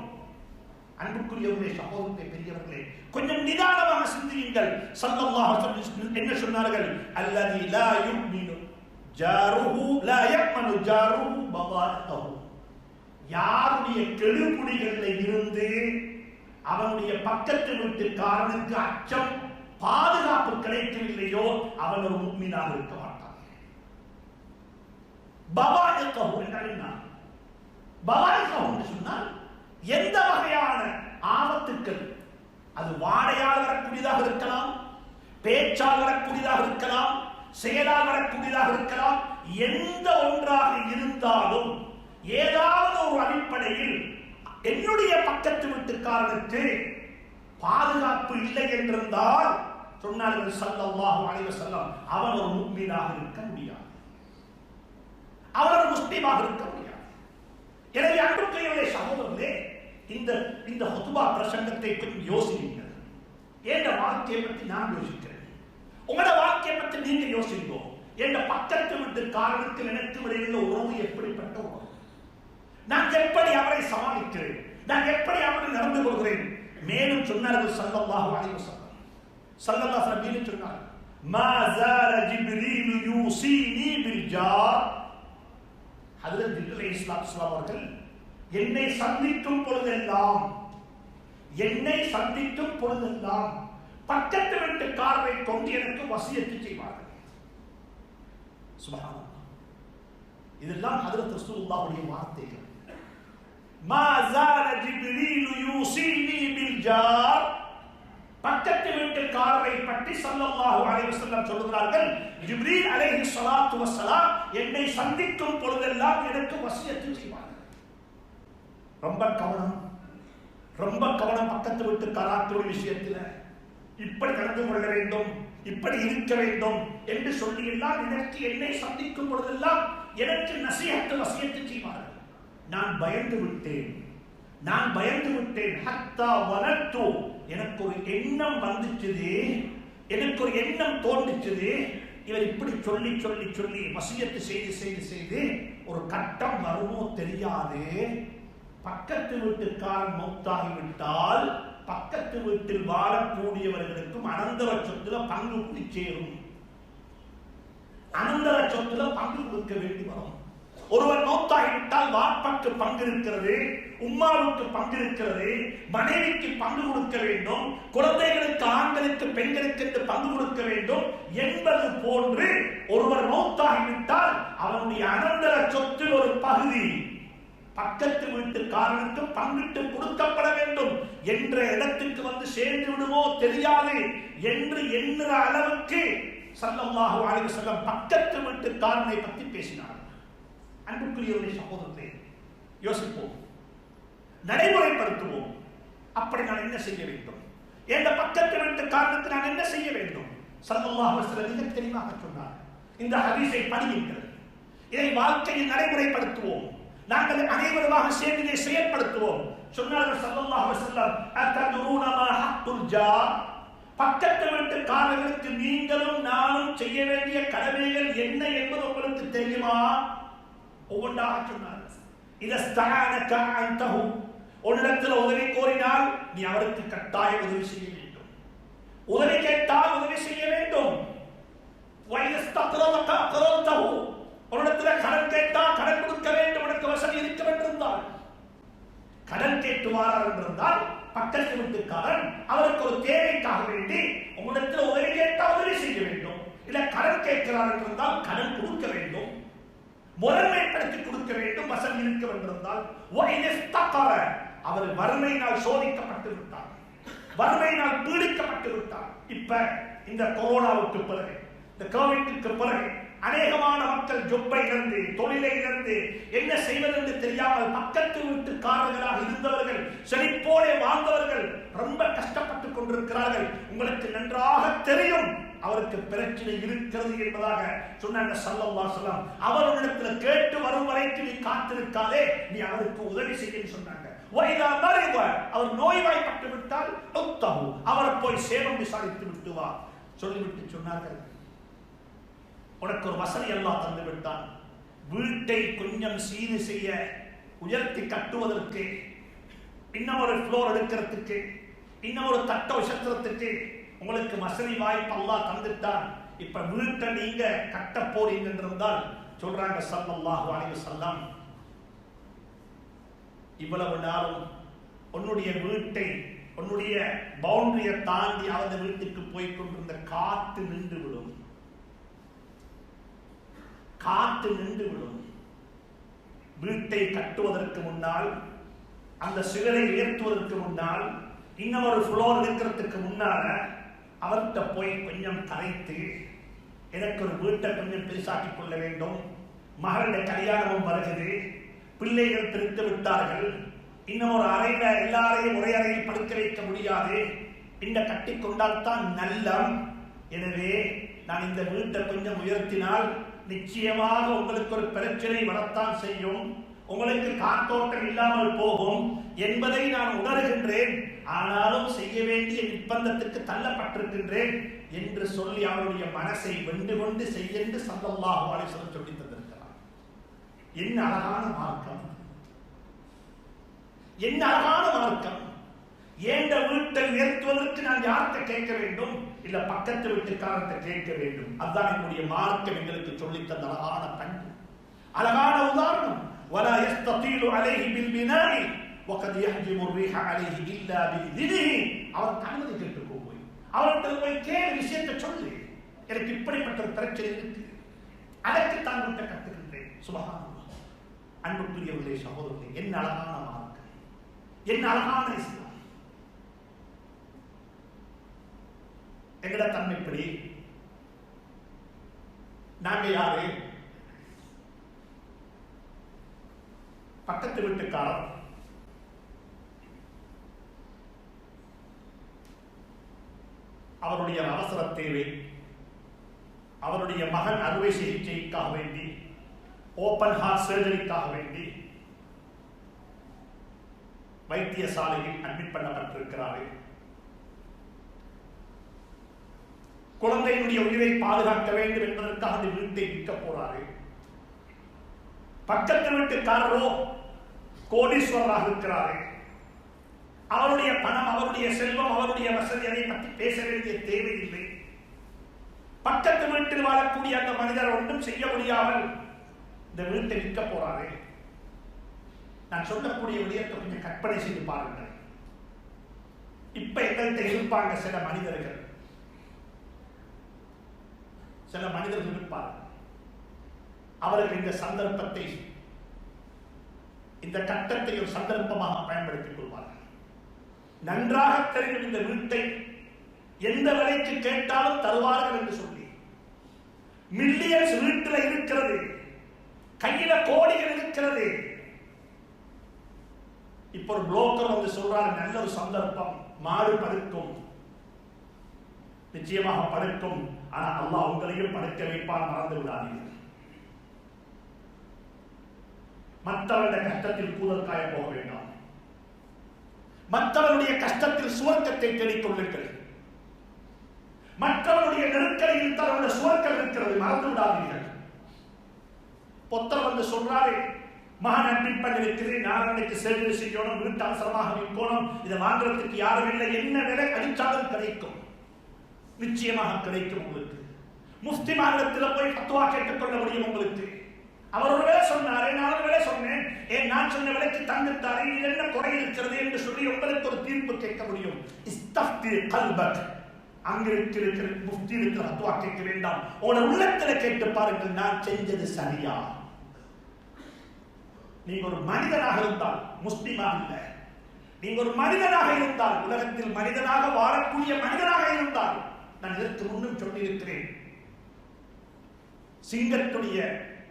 அன்புக்குரியவர்களே, சகோதரர்களே, பெரியவர்களே, கொஞ்சம் நிதானமாக சிந்தியுங்கள். ஸல்லல்லாஹு அலைஹி வஸல்லம் என்ன சொன்னார்கள்? அல்லதி லா யுமினு ஜாருஹு லா யமனு ஜாருஹு பவாத்தஹு. யாருடைய கெடுபிடிகளில் இருந்து அவனுடைய பக்கத்து வீட்டுக்காரனுக்கு அச்சம், பாதுகாப்பு கிடைக்கவில்லையோ அவன் ஒரு முஃமினாக இருக்க மாட்டான். பவாத்தஹு என்றால் என்ன? பவாத்தஹு என்று சொன்னால் எந்த வகையான ஆபத்துக்கள், அது வாடையால் வரக்கூடியதாக இருக்கலாம், பேச்சால் வரக்கூடியதாக இருக்கலாம், செயலால் வரக்கூடியதாக இருக்கலாம், எந்த ஒன்றாக இருந்தாலும் ஏதாவது ஒரு அடிப்படையில் என்னுடைய பக்கத்து வீட்டுக்காரனுக்கு பாதுகாப்பு இல்லை என்றிருந்தால் சொன்னார்கள் ஸல்லல்லாஹு அலைஹி வஸல்லம், அவன் ஒரு முஃமினாக இருக்க முடியாது, அவன் ஒரு முஸ்லிமாக இருக்க முடியாது. எனவே அன்புக்குரியவர்களே, சகோதரர்களே, இந்த ஹுத்பா பிரசங்கத்தை கொஞ்சம் யோசிங்க. என் வாழ்க்கையை பற்றி நான் யோசிக்கிறேன், உங்களோட வாழ்க்கையை பற்றி நீங்க யோசிங்கோ. என் பக்கத்து வீட்டுக்காரனுக்கு எனக்கு இடையில உறவு எப்படிப்பட்ட உறவு, நான் எப்படி அவரை சமாளிக்கிறேன், நான் எப்படி அவரை நடந்து கொள்கிறேன். மேலும் சொன்னார்கள் ஸல்லல்லாஹு அலைஹி வஸல்லம், ஸல்லல்லாஹு அலைஹி வஸல்லம் சொன்னார்கள், மா ஸால ஜிப்ரீல் யூஸீனி பில் ஜார். ஹஜ்ரத் ஜிப்ரீல் அலைஹிஸ்ஸலாத்து வஸலாம் அவர்கள் என்னை சந்திக்கும் பொழுதெல்லாம் பக்கத்து வீட்டுக்காரரை கொண்டு எனக்கு வசியத்து செய்வார்கள். சுப்ஹானல்லாஹ், இதெல்லாம் ஹஜ்ரத் ரசூலுல்லாஹ்வுடைய வார்த்தைகள். மா ஸால ஜிப்ரீல் யூஸீனி பில் ஜார். பக்கத்து வீட்டுக்காரரை பற்றி ஸல்லல்லாஹு அலைஹி வஸல்லம் சொல்கிறார்கள், ஜிப்ரீல் அலைஹிஸ்ஸலாத்து வஸ்ஸலாம் என்னை சந்திக்கும் பொழுதெல்லாம் எனக்கு வசியத்து செய்வார்கள். ரொம்ப கவனம் பக்கத்து வீட்டுக்காரர்களுடைய விஷயத்தில். இப்படி நடந்து கொள்ள வேண்டும், இப்படி இருக்க வேண்டும் என்று சொல்லி எல்லாம் எனக்கு என்னை சந்திக்கும் பொழுதெல்லாம் எனக்கு நசீஹத் வசியத்து செய்வார்கள். நான் பயந்து விட்டேன். ஹத்தா வலத்து, எனக்கு ஒரு எண்ணம் வந்துச்சுது, எனக்கு ஒரு எண்ணம் தோன்றுச்சுது. இவர் இப்படி சொல்லி வசியத்து செய்து ஒரு கட்டம் வருமோ தெரியாது, பக்கத்து வீட்டுக்காரன் மௌத்தாகிவிட்டால் பக்கத்து வீட்டில் வாழக்கூடியவர்களுக்கும் அனந்தர சொத்துல பங்கு சேரும், அனந்தர சொத்துல பங்கு கொடுக்க வேண்டி வரும். ஒருவர் மௌத்தாகிவிட்டால் வாப்பாக்கு பங்கு இருக்கிறது, உம்மாவுக்கு பங்கு இருக்கிறது, மனைவிக்கு பங்கு கொடுக்க வேண்டும், குழந்தைகளுக்கு, ஆண்களுக்கு, பெண்களுக்கு என்று பங்கு கொடுக்க வேண்டும் என்பது போன்று ஒருவர் மௌத்தாகிவிட்டால் அவனுடைய அனந்தர சொத்தில் ஒரு பகுதி பக்கத்து வீட்டுக்காரனுக்கு பங்கிட்டு கொடுக்கப்பட வேண்டும் என்ற இடத்துக்கு வந்து சேர்ந்து விடுமோ தெரியாது என்று எண்ணுற அளவுக்கு ஸல்லல்லாஹு அலைஹி வஸல்லம் பக்கத்து வீட்டுக்காரனை பற்றி பேசினார். அன்புக்குரியவர்களே, சகோதரர்களே, யோசிப்போம், நடைமுறைப்படுத்துவோம். அப்படி நான் என்ன செய்ய வேண்டும்? எந்த பக்கத்து வீட்டுக்காரனுக்கு நான் என்ன செய்ய வேண்டும்? ஸல்லல்லாஹு அலைஹி வஸல்லம் மிக தெளிவாக சொன்னார். இந்த ஹதீஸை படியுங்கள், இதை வாழ்க்கையில் நடைமுறைப்படுத்துவோம், நாங்கள் அனைவருமாக சேர்ந்து செயல்படுத்துவோம். சொன்னார்கள் ஸல்லல்லாஹு அலைஹி வஸல்லம், அத்ததுரூன மா ஹக்குல் ஜார். பக்கத்து வீட்டுக்காரர்களுக்கு நீங்களும் நானும் செய்ய வேண்டிய கடமைகள் என்ன என்பது உங்களுக்கு தெரியுமா? ஒவ்வொன்றாக சொன்னார்கள். இதஸ்தஆனக அன்தஹு, உன்னிடத்தில் உதவி கோரினால் நீ அவருக்கு கட்டாயம் உதவி செய்ய வேண்டும், உதவி கேட்டால் உதவி செய்ய வேண்டும். வையஸ்தக்ரதக அக்ரதஹு, உன்னிடத்தில் கடன் கேட்டால் கடன் கொடுக்க வேண்டும், உனக்கு வசதி இருக்க வேண்டியிருந்தால். கடன் கேட்டு வாரார் என்றிருந்தால் பக்கத்து வீட்டுக்காரன் அவருக்கு ஒரு தேவைக்காக வேண்டி உங்களிடத்தில் உதவி கேட்டால் உதவி செய்ய வேண்டும். இல்ல கடன் கேட்கிறார் என்றிருந்தால் கடன் கொடுக்க வேண்டும், முறைமைப்படுத்தி கொடுக்க வேண்டும், வசதி இருக்க வேண்டியிருந்தால். அவர் வறுமையினால் சோதிக்கப்பட்டு விட்டார், வறுமையினால் பீடிக்கப்பட்டு விட்டார். இப்ப இந்த கொரோனாவுக்கு பிறகு, இந்த கோவிட்க்கு பிறகு அநேகமான மக்கள் ஜொப்பை இழந்து, தொழிலை இழந்து, என்ன செய்வது என்று தெரியாமல் பக்கத்து வீட்டுக்காரர்களாக இருந்தவர்கள், செழிப்போടെ வாழ்ந்தவர்கள் ரொம்ப கஷ்டப்பட்டுக் கொண்டிருக்கிறார்கள். உங்களுக்கு நன்றாக தெரியும் அவருக்கு பிரச்சனை இருக்கிறது என்பதாக சொன்னாங்க ஸல்லல்லாஹு அலைஹி வஸல்லம். அவரிடத்தில் கேட்டு வரும் வரைக்கும் நீ காத்திருக்காதே, நீ அவருக்கு உதவி செய்ய சொன்னாங்க. அவர் நோய்வாய்ப்பட்டு விட்டால் அவரை போய் சேவம் விசாரித்து விட்டு வா சொல்லிவிட்டு சொன்னார்கள், உனக்கு ஒரு வசதி எல்லாம் தந்து விட்டான், வீட்டை கொஞ்சம் சீர் செய்ய உயர்த்தி கட்டுவதற்கு, இன்னும் ஒரு ஃப்ளோர் எடுக்கிறதுக்கு, இன்னும் ஒரு தட்ட உசத்துறதுக்கு உங்களுக்கு வசதி வாய்ப்பு அல்லாஹ் தந்துட்டான். இப்ப வீட்டை நீங்க கட்ட போறீங்க என்றால் சொல்றாங்க ஸல்லல்லாஹு அலைஹி வஸல்லம், இவ்வளவு நாளும் உன்னுடைய வீட்டை, உன்னுடைய பவுண்டரியை தாண்டி அவன் வீட்டுக்கு போய் கொண்டிருந்த காத்து நின்று விடும், காத்து நின்று விடும். வீட்டை கட்டுவதற்கு முன்னால், அந்த சுவரை உயர்த்துவதற்கு முன்னால், இன்னும் ஒரு ஃப்ளோர் இருக்கிறதுக்கு முன்னால அவர்கிட்ட போய் கொஞ்சம் கரைத்து, எனக்கு ஒரு வீட்டை கொஞ்சம் பெருசாக்கிக் கொள்ள வேண்டும், மகளுடைய கல்யாணமும் வருகிறது, பிள்ளைகள் பிரித்து விட்டார்கள், இன்னும் ஒரு அறையில எல்லாரையும் ஒரே அறையில் படுக்க வைக்க முடியாது, இந்த கட்டி கொண்டால் தான் நல்லம். எனவே நான் இந்த வீட்டை கொஞ்சம் உயர்த்தினால் நிச்சயமாக உங்களுக்கு ஒரு பிரச்சனை வரத்தான் செய்யும், உங்களுக்கு காத்தோட்டம் இல்லாமல் போகும் என்பதை நான் உணர்கின்றேன். ஆனாலும் செய்ய வேண்டிய நிர்பந்தத்துக்கு தள்ளப்பட்டிருக்கின்றேன் என்று சொல்லி அவருடைய மனசை வென்று கொண்டு செய்யென்று ஸல்லல்லாஹு அலைஹி வஸல்லம் சொல்லி தந்திருக்கிறார். என்ன அழகான மார்க்கம், என்ன அழகான மார்க்கம். ஏண்ட வீட்டை உயர்த்துவதற்கு நான் யார்கிட்ட கேட்க வேண்டும்? இல்ல பக்கத்து வீட்டுக்காரர்கிட்ட கேட்க வேண்டும். அதுதான் என்னுடைய மார்க்கம் எங்களுக்கு சொல்லித் தந்த அழகான பண்பு, அழகான உதாரணம். ولا يستطيل عليه بالبناء وقد يحجب الريح عليه الا باذنه. அவர் அனுமதி கேட்டு போய் அவர்கிட்ட போய் கேளு, விஷயத்தை சொல்லு, எனக்கு இப்படிப்பட்ட ஒரு பிரச்சனை இருக்கு, அதற்கு தான் வீட்டை கட்டுகின்றேன். சுப்ஹானல்லாஹ். அன்புக்குரியவர்களே, சகோதரர்களே, என்ன அழகான மார்க்கம், என்ன அழகான இஸ்லாம். எங்கட தன்மைப்படி நாங்க யாரு? பக்கத்து வீட்டுக்காரர் அவருடைய அவசர தேவை, அவருடைய மகன் அறுவை சிகிச்சைக்காக வேண்டி, ஓபன் ஹார்ட் சர்ஜரிக்காக வேண்டி வைத்தியசாலையில் அட்மிட் பண்ணப்பட்டிருக்கிறார்கள். குழந்தையினுடைய உயிரை பாதுகாக்க வேண்டும் என்பதற்காக அந்த வீட்டை விற்க போறார்கள். பக்கத்து வீட்டுக்காரரோ கோடீஸ்வரராக இருக்கிறார்கள். அவருடைய பணம், அவருடைய செல்வம், அவருடைய வசதி, அதை பற்றி பேச வேண்டிய தேவையில்லை. பக்கத்து வீட்டில் வாழக்கூடிய அந்த மனிதர் ஒன்றும் செய்ய முடியாமல் இந்த வீட்டை விற்க போறாரு. நான் சொல்லக்கூடிய விடயத்தை கொஞ்சம் கற்பனை செய்து பாருங்கள். இப்ப எங்கள்கிட்ட இருப்பாங்க சில மனிதர்கள், சில மனிதர்கள் இருப்பார்கள். அவர்கள் இந்த சந்தர்ப்பத்தை, இந்த கட்டத்தை ஒரு சந்தர்ப்பமாக பயன்படுத்திக் கொள்வார்கள். நன்றாக தெரியும் இந்த வீட்டை எந்த விலைக்கு கேட்டாலும் தருவார்கள் என்று சொல்லி. மில்லியன்ஸ் வீட்டில் இருக்கிறது, கையில கோடிகள் இருக்கிறது. இப்ப ஒரு புரோக்கர் வந்து சொல்றாரு, நல்ல ஒரு சந்தர்ப்பம், மாடு படுக்கும், நிச்சயமாக படுக்கும், ஆனா அல்லாஹ் உங்களையும் படுக்க வைப்பான், மறந்து விடாதீர்கள். மற்றவருடைய கஷ்டத்தில் கூதல் காய போக வேண்டாம், மற்றவருடைய கஷ்டத்தில் சுவர்க்கத்தை தேடிக் கொள்ளுங்கள். மற்றவருடைய நெருக்கடியில் தன்னுடைய சுவர்க்கம் இருக்கிறது, மறந்து விடாதீர்கள். பொத்தர் வந்து சொல்றாரு, மகன் அட்மிட் பண்ணிருக்கிறேன், நாளைக்கு சர்ஜரி செய்யணும், வீட்டு அவசரமாக விற்கணும், இதை வாங்குறதுக்கு யாரும் இல்லை, என்ன விலை அடிச்சாலும் கிடைக்கும், நிச்சயமாக கிடைக்கும் உங்களுக்கு. முஃப்தி மாநிலத்தில் போய் ஃபத்வா கேட்டுக்கொள்ள முடியும் உங்களுக்கு. அவர் ஒரு வேலை சொன்னாரு, நான் ஒரு வேலை சொன்னேன், நான் சொன்ன விலைக்கு தந்துட்டாரு, இது என்ன குறை இருக்கிறது என்று சொல்லி உங்களுக்கு ஒரு தீர்ப்பு கேட்க முடியும். இஸ்தஃப்தி கல்பக், அங்க இருக்கிற முஃப்தி இருக்கிற ஃபத்வா கேட்க வேண்டாம், உங்களோட உள்ளத்துல கேட்டு பாருங்கள், நான் செஞ்சது சரியா? நீங்க ஒரு மனிதனாக இருந்தால், முஸ்லிமாக இல்லை, நீங்க ஒரு மனிதனாக இருந்தால், உலகத்தில் மனிதனாக வாழக்கூடிய மனிதனாக இருந்தால், நான் இதற்கு முன்னும் சொல்லியிருக்கிறேன், சிங்கத்துடைய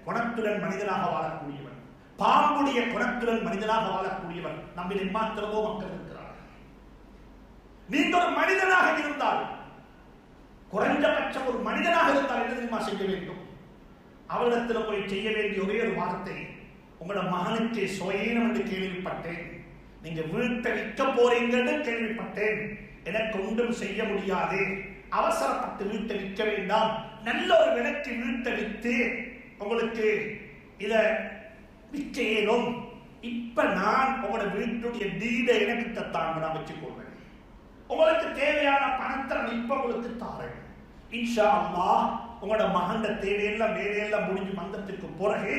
குணத்துடன் மனிதனாக வாழக்கூடியவன், பாம்புடைய குணத்துடன் மனிதனாக வாழக்கூடியவன் நம்மில் மாத்திரமோ மக்கள் இருக்கிறார்கள். நீங்க ஒரு மனிதனாக இருந்தால், குறைந்தபட்சம் ஒரு மனிதனாக இருந்தால் என்ன தெரியுமா செய்ய வேண்டும்? அவரிடத்தில் போய் செய்ய வேண்டிய ஒரே ஒரு வார்த்தை, உங்களோட மகனுக்கு சுயீனம் என்று கேள்விப்பட்டேன், நீங்க வீட்டை விற்க போறீங்கன்னு கேள்விப்பட்டேன், எனக்கு ஒன்றும் செய்ய முடியாது, அவசரப்பட்டு வீட்டை விற்க வேண்டாம், நல்ல ஒரு விலைக்கு வீட்டை விற்று உங்களுக்கு இத விற்க இயலும், இப்ப நான் உங்களோட வீட்டுடைய டீடை எனக்கு தாங்க நான் வச்சுக்கொள்வேன். உங்களுக்கு தேவையான பணத்தை நான் இப்ப உங்களுக்கு தாரேன். இன்ஷா அல்லாஹ் உங்களோட மகண்ட தேவையெல்லாம் வேலையெல்லாம் முடிஞ்சு வந்ததுக்கு பிறகு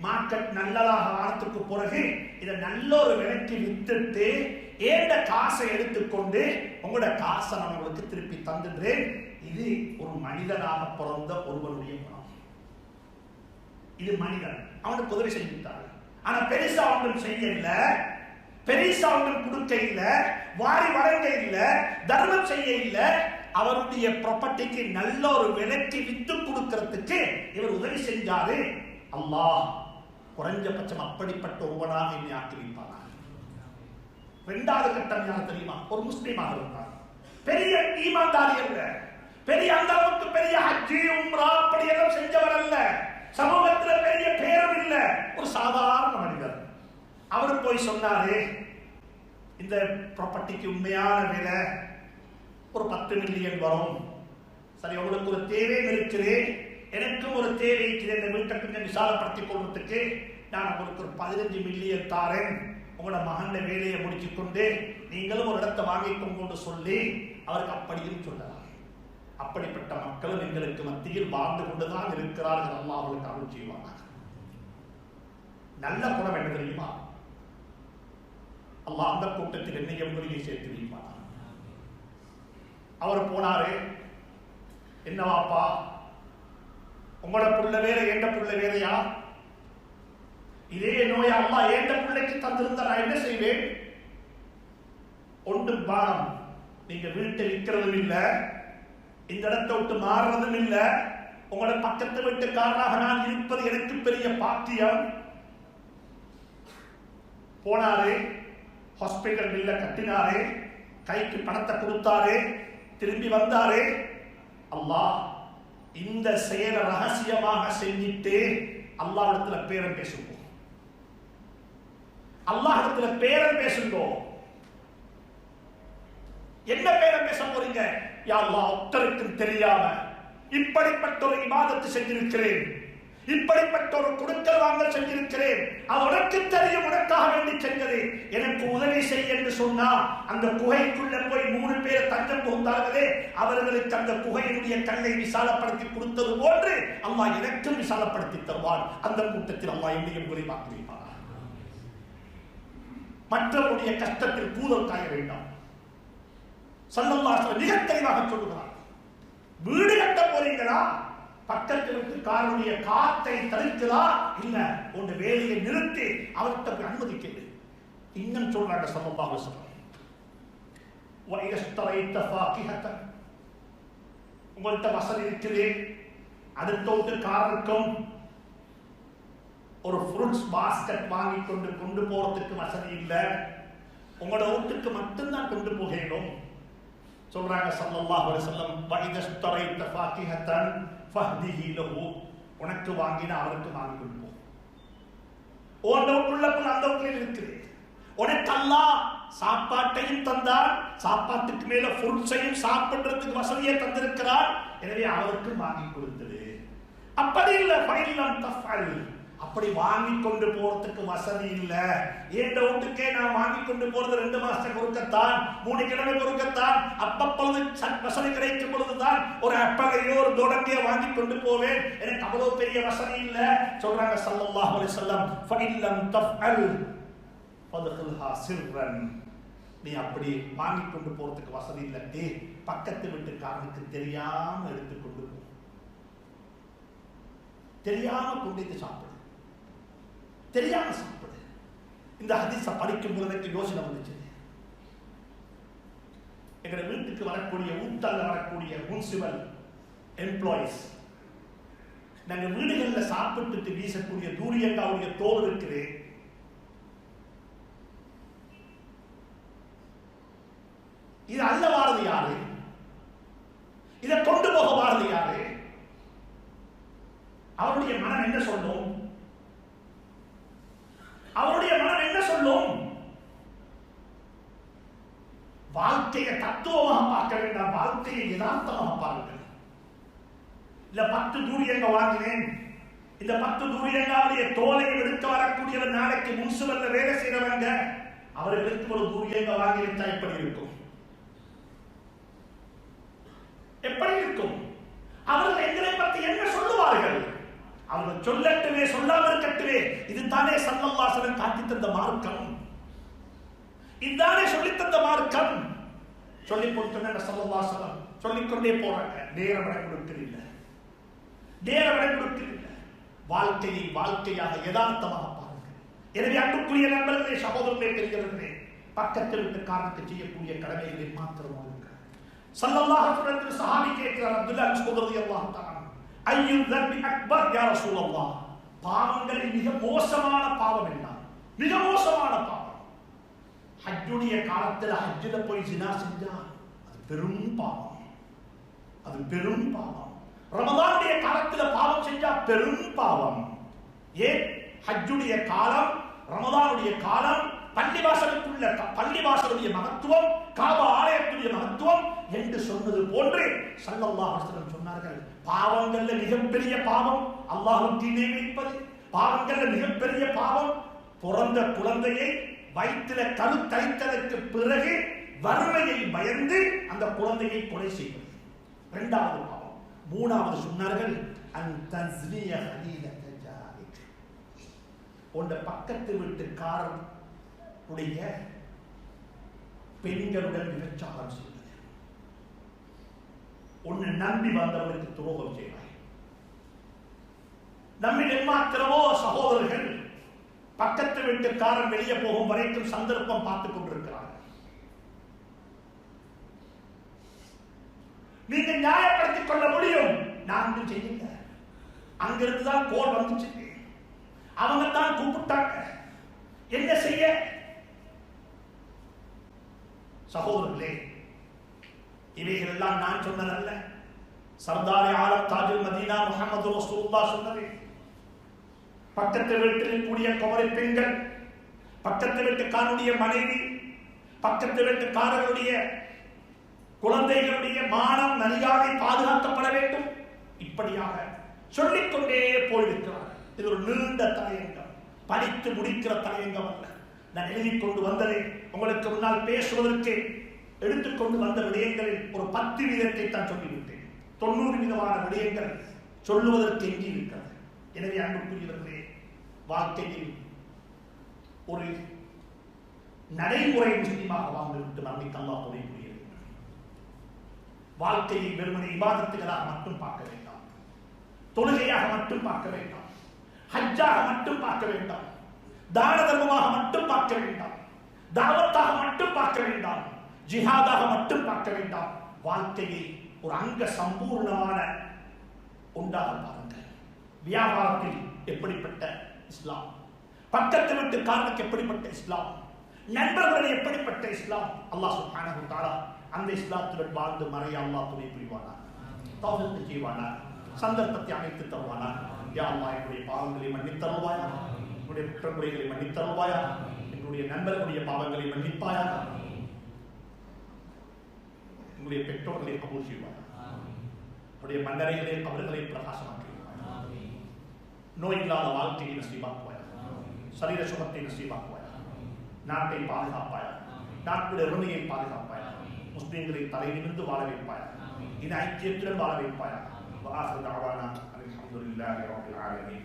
மார்க்கெட் நல்லதாக ஆனதுக்கு பிறகு இதை நல்ல ஒரு விலைக்கு வித்துட்டு ஏண்ட காசை எடுத்துக்கொண்டு உங்களோட காசை நான் உங்களுக்கு திருப்பி தந்துடுறேன். இது ஒரு மனிதனாக பிறந்த ஒருவனுடைய குணம். இது மனிதன் அவனுக்கு உதவி செஞ்சுட்டாங்க. ஆனா பெருசா ஒன்றும் செய்ய இல்ல, பெருசா ஒன்றும் கொடுக்க இல்ல, வாரி வழங்க இல்ல, தர்மம் செய்ய இல்ல. அவருடைய ப்ராப்பர்ட்டிக்கு நல்ல ஒரு விலைக்கு வித்து கொடுக்கிறதுக்கு இவர் உதவி செஞ்சாரு. அல்லாஹ் குறைஞ்சபட்சம் அப்படிப்பட்ட ஒருவனாக என்னை ஆக்கி வைப்பாங்க. இரண்டாவது கட்டம் யார் தெரியுமா? ஒரு முஸ்லீமாக இருந்தார். பெரிய ஈமான்தாரி அல்ல, பெரிய அந்த அளவுக்கு பெரிய ஹஜ்ஜி உம்ரா அப்படி எல்லாம் செஞ்சவர் அல்ல, சமூகத்தில் பெரிய பேரும் இல்ல, ஒரு சாதாரண மனிதர். அவர் போய் சொன்னாரு, இந்த ப்ராப்பர்ட்டிக்கு உண்மையான விலை ஒரு 10 மில்லியன் வரும். சரி, உங்களுக்கு ஒரு தேவை இருக்குது, எனக்கும் ஒரு தேவை இருக்குது, இந்த வீட்டை கொஞ்சம் விசாலப்படுத்திக் கொள்வதற்கு நான் உங்களுக்கு ஒரு 15 மில்லியன் தாரேன். உங்களோட மகன் வேலையை முடிச்சு கொண்டு நீங்களும் ஒரு இடத்தை வாங்கிக்கொண்டு சொல்லி அவருக்கு அப்படியும் சொல்லலாம். அப்படிப்பட்ட மக்களும் எங்களுக்கு மத்தியில் வாழ்ந்து கொண்டுதான் இருக்கிறார்கள். அல்லாஹ் அவர்களுக்கு அருள் செய்வாங்க. நல்ல குணம் என்ன தெரியுமா? அல்லாஹ் அந்த கூட்டத்தில் என்னையும் முறையை சேர்த்து வைப்பார். அவர் போனாரு, என்னவாப்பா உங்களோட புள்ள வேற ஏண்ட புள்ள வேறையா? இதே நோய் அல்லாஹ் ஏண்ட பிள்ளைக்கு தந்திருந்தா நான் என்ன செய்வேன்? ஒன்று பானம், நீங்க வீட்டை விற்கிறதும் இல்ல, இந்த இடத்தை விட்டு மாறுறதும் இல்ல, உங்களோட பக்கத்து வீட்டுக்காரனாக நான் இருப்பது எனக்கு பெரிய பாக்கியம். போனாரு, ஹாஸ்பிட்டல் பில்ல கட்டினாரு, கைக்கு பணத்தை கொடுத்தாரு, திரும்பி வந்தாரு. அல்லாஹ் இந்த செயலை ரகசியமாக செஞ்சிட்டு அல்லாஹ் இடத்துல பேரம் பேசுவோம், அல்லாஹ் இடத்துல பேரம் பேசுவோம். என்ன பேரம் பேச போறீங்க? யா அல்லாஹ், ஒருத்தருக்கும் தெரியாம இப்படிப்பட்ட ஒரு இபாதத்து செஞ்சிருக்கிறேன், இப்படிப்பட்ட ஒரு கொடுக்கல் வாங்கல் செஞ்சிருக்கிறேன், அது உனக்கு தெரியும், உனக்காக வேண்டி செஞ்சது, எனக்கு உதவி செய் என்று சொன்னா அந்த குகைக்குள்ள போய் 3 பேர் தஞ்சம் புகுந்தார்களே, அவர்களுக்கு அந்த குகையினுடைய கல்லை விசாலப்படுத்தி கொடுத்தது போன்று அல்லாஹ் எனக்கும் விசாலப்படுத்தி தருவான். அந்த கூட்டத்தில் அல்லாஹ் என்னையும் விரிவாக்கி வைப்பார். மற்றவருடைய கஷ்டத்தில் கூதல் காய வேண்டாம். ஸல்லல்லாஹு அலைஹி வஸல்லம் மிக தெளிவாக சொல்லுகிறார், வீடு கட்ட போறீங்களா, பக்கத்து வீட்டுக்காரனுடைய காத்தை தடுக்கிறா இல்ல, உங்க வேலையை நிறுத்தி அவர்கிட்ட அனுமதிக்கிறது. இன்னும் சொல்றாங்க ஸல்லல்லாஹு அலைஹி வஸல்லம், வயஸ்தரைத ஃபாகிஹத்தன், உங்கள்கிட்ட வசதி இருக்குது, அடுத்த வீட்டுக்காரருக்கும் ஒரு ஃப்ரூட்ஸ் பாஸ்கெட் வாங்கி கொண்டு போறதுக்கு வசதி இல்லை, உங்களோட வீட்டுக்கு மட்டும்தான் கொண்டு போகணும். சொல்றாங்க ஸல்லல்லாஹு அலைஹி வஸல்லம், வயஸ்தரைத ஃபாகிஹத்தன் ஃபஹ்திஹி லஹு, உனக்கு வாங்கினா அவருக்கு வாங்கி கொண்டு போ. ஓண்டவுக்குள்ள அந்த வீட்டில் இருக்குது, உனக்கு அல்லாஹ் சாப்பாட்டையும் தந்தான், சாப்பாட்டுக்கு மேல ஃப்ரூட்ஸையும் சாப்பிடுறதுக்கு வசதியை தந்திருக்கிறார், எனவே அவருக்கு வாங்கி கொடுத்தது. அப்படி இல்லை, ஃபைலம் தஃஅல், அப்படி வாங்கி கொண்டு போறதுக்கு வசதி இல்ல, ஏண்ட வீட்டுக்கே நான் வாங்கி கொண்டு போறது 2 மாசத்துக்கு ஒருக்கத்தான், 3 கிழமைக்கு ஒருக்கத்தான், அப்பப்பொழுது வசதி கிடைக்கும் பொழுதுதான் ஒரு அப்பகையோ ஒரு தொடங்கிய வாங்கி கொண்டு போவேன், எனக்கு அவ்வளவு பெரிய வசதி இல்ல. சொல்றாங்க ஸல்லல்லாஹு அலைஹி வஸல்லம், ஃபஇல்லம் தஃஅல் ஃபத்ஹுல்ஹா சிர்ரன், நீ அப்படி வாங்கி கொண்டு போறதுக்கு வசதி இல்லட்டி பக்கத்து வீட்டுக்காரனுக்கு தெரியாம எடுத்து கொண்டு போ, தெரியாம கொண்டு சாப்பிடு, தெரியாம சாப்பிடு. இந்த ஹதீஸை படிக்கும் பொழுது யோசனை வந்துச்சு, எங்க வீட்டுக்கு வரக்கூடிய ஊட்டல்ல வரக்கூடிய முனிசிபல் எம்ப்ளாயிஸ், நாங்க வீடுகள்ல சாப்பிட்டு வீசக்கூடிய தூரியங்காவுடைய தோல் இருக்குது, இது அல்ல வாரது யாரு, இதை கொண்டு போக வாரது யாரு? அவருடைய மனம் என்ன சொல்லும்? அவருடைய மனம் என்ன சொல்லும்? வாழ்க்கையை தத்துவமாக பார்க்க வேண்டாம், வாழ்க்கையை யதார்த்தமாக பாருங்கள். இல்ல 10 தூரியங்க வாங்கினேன், இந்த 10 தூரியங்காவுடைய தோலை எடுக்க வரக்கூடியவர் நாளைக்கு முன்சுவல்ல வேலை செய்யறவங்க அவர்களுக்கு ஒரு தூரியங்க வாங்கி வச்சா எப்படி இருக்கும்? எப்படி இருக்கும்? அவர்கள் எங்களை பற்றி என்ன சொல்லுவார்கள்? அவர்கள் சொல்லட்டுமே சொல்லாமல் இருக்கட்டுமே. இதுதானே ஸல்லல்லாஹு அலைஹி வஸல்லம் காட்டி தந்த மார்க்கம். இதுதானே சொல்லித் தந்த மார்க்கம். சொல்லி போட்டு ஸல்லல்லாஹு அலைஹி வஸல்லம் சொல்லிக்கொண்டே போறாங்க. நேரம் கொடுக்கல, நேரம் கொடுக்கல. வாழ்க்கையை வாழ்க்கையாக யதார்த்தமாக பாருங்கள். எனவே அன்புக்குரிய நண்பர்களே, சகோதரர்களே, பெரியவர்களே, பக்கத்தில் வீட்டுக்காரனுக்கு செய்யக்கூடிய கடமைகளில் மாத்திரம் ஸல்லல்லாஹு அலைஹி வஸல்லம் சஹாபி கேட்கிறார், அப்துல்லாஹ் இப்னு மஸ்ஊத் ரலியல்லாஹு தஆலா, ஐயு தன்பி அக்பர் யா ரசூலல்லாஹ், பாவங்களில் மிக மோசமான பாவம் என்ன? மிக மோசமான பாவம். ஹஜ்ஜுடைய காலத்தில் ஹஜ்ஜில போய் ஜினா செஞ்சா அது பெரும் பாவம். அது பெரும் பாவம். ரமலானுடைய காலத்தில் பாவம் செஞ்சா பெரும் பாவம். ஏன்? ஹஜ்ஜுடைய காலம், ரமலானுடைய காலம், பள்ளிவாசலுக்குள்ள பள்ளிவாசலுடைய மகத்துவம், காபா ஆலயத்துடைய மகத்துவம் என்று சொன்னது போன்று ஸல்லல்லாஹு அலைஹி வஸல்லம் சொன்னார்கள், பாவங்கள்ல மிகப்பெரிய பாவம் அல்லாஹ்வுக்கு இணை வைப்பது. பாவங்கள்ல மிகப்பெரிய பாவம் பிறந்த குழந்தையை வயிற்றில கருத்தரித்ததற்கு பிறகு வறுமையை பயந்து அந்த குழந்தையை கொலை செய்வது இரண்டாவது பாவம். மூணாவது சொன்னார்கள், அன்தஸ்னிய ஹலீலத ஜாரிக், உண்ட பக்கத்து வீட்டுக்காரன் உடைய பெண்களுடன் விபச்சாரம் செய்வது. உன்னை நம்பி வந்தவனுக்கு துரோகம் செய்வாய். நம்மிடம் மாத்திரமோ சகோதரர்கள் பக்கத்து வீட்டுக்காரன் வெளியே போகும் வரைக்கும் சந்தர்ப்பம் பார்த்துக் கொண்டிருக்கிறார்கள். நீங்க நியாயப்படுத்திக் கொள்ள முடியும், நான் செய்யுங்க. அங்கிருந்துதான் கோல் வந்துச்சு, அவங்க தான் கூப்பிட்டாங்க, என்ன செய்ய? சகோதரர்களே, இவைகள் எல்லாம் நான் சொன்னதல்ல, சர்தாரி ஆலம் தாஜுல் மதீனா முஹம்மது ரசூலுல்லாஹ் சொன்னது. பக்கத்து வீட்டில் கூடிய குமரி பெண்கள், பக்கத்து வீட்டுக்காரனுடைய மனைவி, பக்கத்து வீட்டுக்காரர்களுடைய குழந்தைகளுடைய மானம் மரியாதை பாதுகாக்கப்பட வேண்டும். இப்படியாக சொல்லிக்கொண்டே போயிருக்கிறார். இது ஒரு நீண்ட தலையங்கம், படித்து முடிக்கிற தலையங்கம் அல்ல. நான் எழுதிக் கொண்டு வந்ததை உங்களுக்கு முன்னால் பேசுவதற்கு எடுத்துக்கொண்டு வந்த விடயங்களில் ஒரு 10 வீதத்தை தான் சொல்லிவிட்டேன். 90 விதமான விடயங்கள் சொல்லுவதற்கு எங்கே இருக்கிறது. எனவே அன்புக்குரியவர்களே, வாழ்க்கையில் ஒரு நடைமுறை முஸ்லீமாக வாழ்ந்துவிட்டு நம்பிக்கை அல்லாஹ் துணை புரிய வேண்டும். வாழ்க்கையை வெறுமனை இபாதத்துகளாக மட்டும் பார்க்க வேண்டாம், தொழுகையாக மட்டும் பார்க்க வேண்டாம், ஹஜ்ஜாக மட்டும் பார்க்க வேண்டாம், தான தர்மமாக மட்டும் பார்க்க வேண்டாம், தாவத்தாக மட்டும் பார்க்க வேண்டாம், ஜிஹாதாக மட்டும் பார்க்க வேண்டாம். வாழ்க்கையை ஒரு அங்க சம்பூர்ணமான ஒன்றாக பாருங்கள். வியாபாரத்தில் எப்படிப்பட்ட இஸ்லாம், பக்கத்து வீட்டுக்காரனுக்கு எப்படிப்பட்ட இஸ்லாம், நண்பர்களை எப்படிப்பட்ட இஸ்லாம். அல்லாஹ் சுப்ஹானஹு வ தஆலா அந்த இஸ்லாத்துடன் வாழ்ந்து மறைய அல்லாஹ் துணை புரிவானா, தௌஃபீக் செய்வானா, சந்தர்ப்பத்தை அமைத்து தருவானா. யா அல்லாஹ், என்னுடைய பாவங்களை மன்னித்து தருவாயா, என்னுடைய குற்றங்குறைகளை மன்னித்து தருவாயா, என்னுடைய நண்பர்களுடைய பாவங்களை மன்னிப்பாயா, என்னுடைய பெற்றோர்களை கபூல் செய்வாயா, என்னுடைய மன்னரைகளை அவர்களை பிரகாசமாக்குவாயா, நோய் இல்லாத வாழ்க்கையை நசீபாக்குவாயா, சரீர சுகத்தை நசீபாக்குவாயா, நாட்டை பாதுகாப்பாயா, நாட்டுடைய உரிமையை பாதுகாப்பாயா, முஸ்லிம்களை தலை நிமிர்ந்து வாழ வைப்பாயா, இது ஐக்கியத்துடன் வாழ வைப்பாயா. وآخر دعوانا الحمد لله رب العالمين.